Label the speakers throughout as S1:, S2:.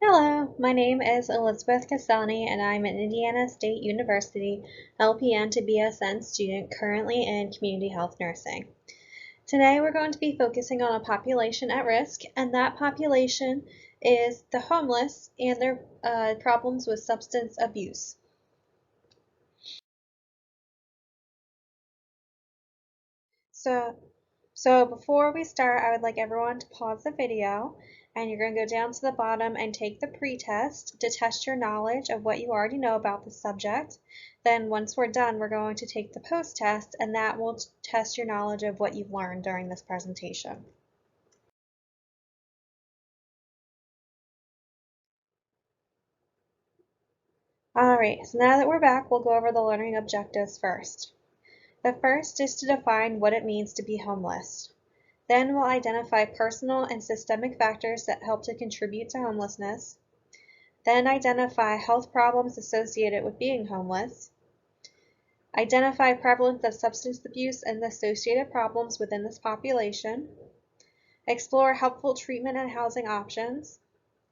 S1: Hello, my name is Elizabeth Castellani and I'm an Indiana State University LPN to BSN student currently in community health nursing. Today we're going to be focusing on a population at risk, and that population is the homeless and their problems with substance abuse. So, so before we start, I would like everyone to pause the video, and you're going to go down to the bottom and take the pre-test to test your knowledge of what you already know about the subject. Then once we're done, we're going to take the post-test, and that will test your knowledge of what you've learned during this presentation. All right, so now that we're back, we'll go over the learning objectives first. The first is to define what it means to be homeless. Then we'll identify personal and systemic factors that help to contribute to homelessness. Then identify health problems associated with being homeless. Identify prevalence of substance abuse and the associated problems within this population. Explore helpful treatment and housing options.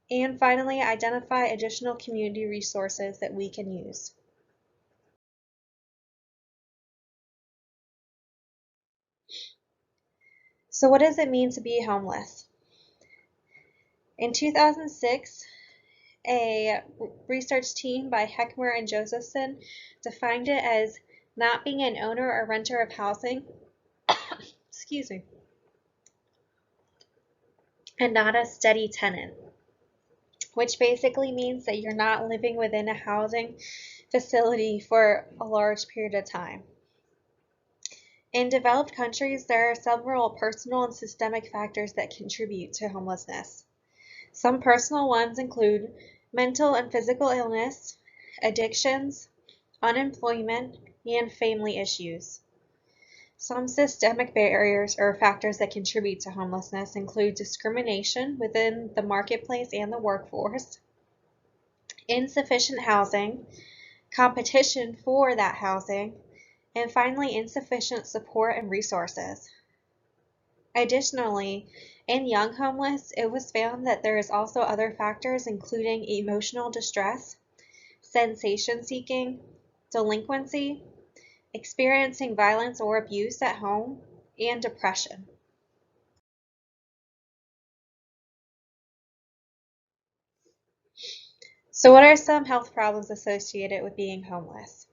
S1: And finally, identify additional community resources that we can use. So what does it mean to be homeless? In 2006, a research team by Heckmer and Josephson defined it as not being an owner or renter of housing, excuse me, and not a steady tenant, which basically means that you're not living within a housing facility for a large period of time. In developed countries, there are several personal and systemic factors that contribute to homelessness. Some personal ones include mental and physical illness, addictions, unemployment, and family issues. Some systemic barriers or factors that contribute to homelessness include discrimination within the marketplace and the workforce, insufficient housing, competition for that housing, and finally, insufficient support and resources. Additionally, in young homeless, it was found that there is also other factors including emotional distress, sensation seeking, delinquency, experiencing violence or abuse at home, and depression. So what are some health problems associated with being homeless?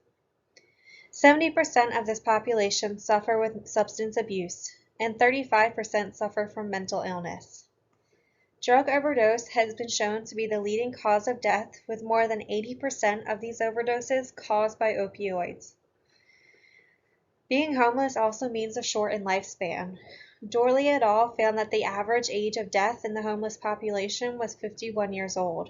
S1: 70% of this population suffer with substance abuse, and 35% suffer from mental illness. Drug overdose has been shown to be the leading cause of death, with more than 80% of these overdoses caused by opioids. Being homeless also means a shortened lifespan. Dorley et al. Found that the average age of death in the homeless population was 51 years old.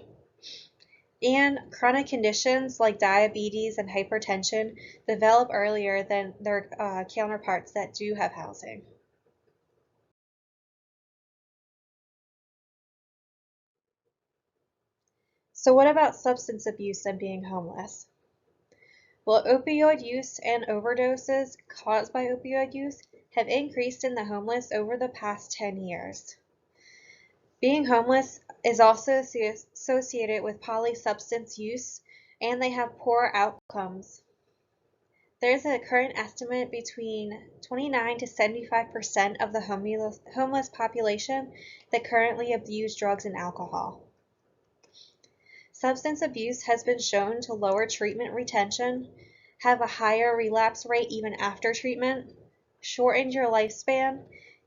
S1: And chronic conditions like diabetes and hypertension develop earlier than their counterparts that do have housing. So what about substance abuse and being homeless? Well, opioid use and overdoses caused by opioid use have increased in the homeless over the past 10 years. Being homeless is also associated with polysubstance use, and they have poor outcomes. There's a current estimate between 29 to 75% of the homeless population that currently abuse drugs and alcohol. Substance abuse has been shown to lower treatment retention, have a higher relapse rate even after treatment, shorten your lifespan,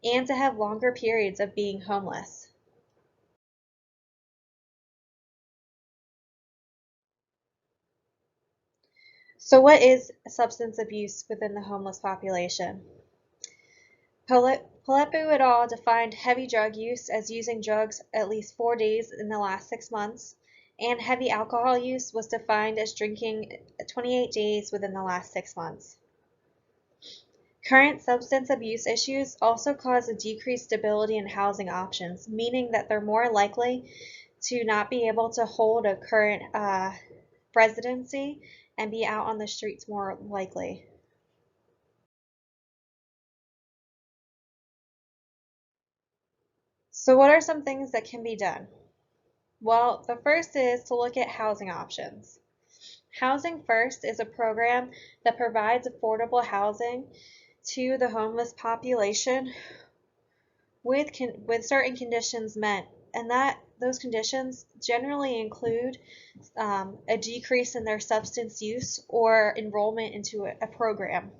S1: and to have longer periods of being homeless. So what is substance abuse within the homeless population? Palepu et al. Defined heavy drug use as using drugs at least 4 days in the last 6 months, and heavy alcohol use was defined as drinking 28 days within the last 6 months. Current substance abuse issues also cause a decreased stability in housing options, meaning that they're more likely to not be able to hold a current residency and be out on the streets more likely. So what are some things that can be done? Well, the first is to look at housing options. Housing First is a program that provides affordable housing to the homeless population with certain conditions met, and that those conditions generally include a decrease in their substance use or enrollment into a program.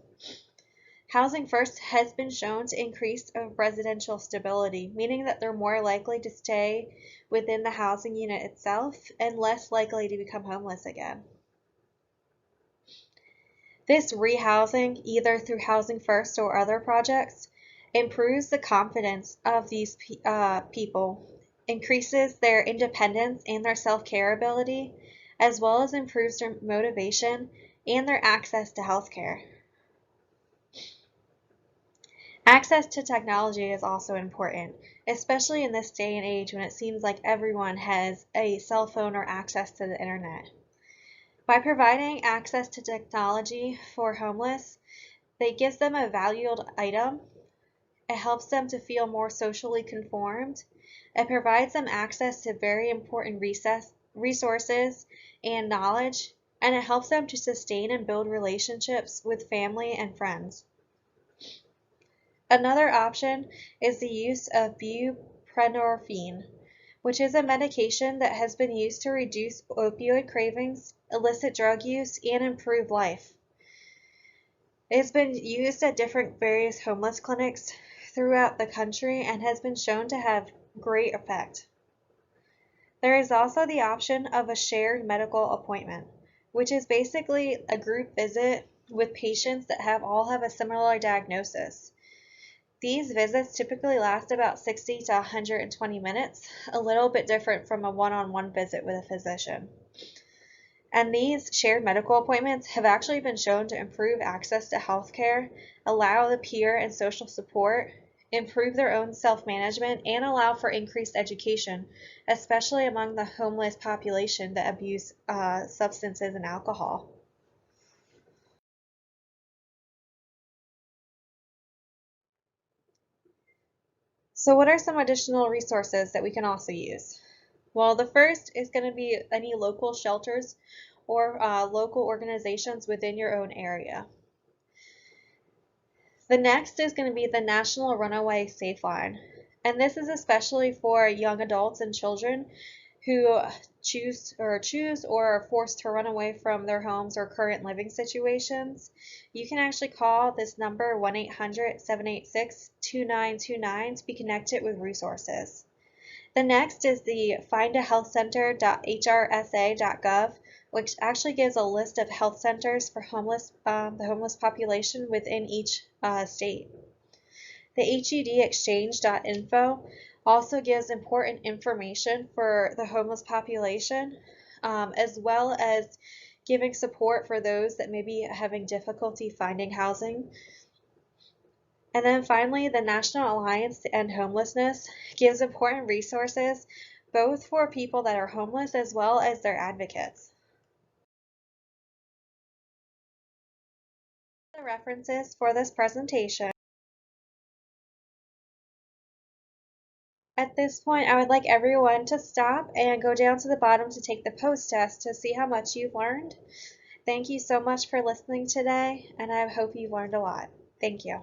S1: Housing First has been shown to increase residential stability, meaning that they're more likely to stay within the housing unit itself and less likely to become homeless again. This rehousing, either through Housing First or other projects, improves the confidence of these people, increases their independence and their self-care ability, as well as improves their motivation and their access to healthcare. Access to technology is also important, especially in this day and age when it seems like everyone has a cell phone or access to the internet. By providing access to technology for homeless, it gives them a valued item. It helps them to feel more socially conformed. It provides them access to very important resources and knowledge, and it helps them to sustain and build relationships with family and friends. Another option is the use of buprenorphine, which is a medication that has been used to reduce opioid cravings, illicit drug use, and improve life. It has been used at different various homeless clinics throughout the country and has been shown to have great effect. There is also the option of a shared medical appointment, which is basically a group visit with patients that all have a similar diagnosis. These visits typically last about 60 to 120 minutes, a little bit different from a one-on-one visit with a physician. And these shared medical appointments have actually been shown to improve access to health care, allow the peer and social support, improve their own self-management, and allow for increased education, especially among the homeless population that abuse substances and alcohol. So what are some additional resources that we can also use? Well, the first is going to be any local shelters or local organizations within your own area. The next is going to be the National Runaway Safe Line, and this is especially for young adults and children who choose or are forced to run away from their homes or current living situations. You can actually call this number 1-800-786-2929 to be connected with resources. The next is the findahealthcenter.hrsa.gov, which actually gives a list of health centers for the homeless population within each state. The hedexchange.info also gives important information for the homeless population, as well as giving support for those that may be having difficulty finding housing. And then finally, the National Alliance to End Homelessness gives important resources both for people that are homeless as well as their advocates. The references for this presentation. At this point, I would like everyone to stop and go down to the bottom to take the post test to see how much you've learned. Thank you so much for listening today, and I hope you've learned a lot. Thank you.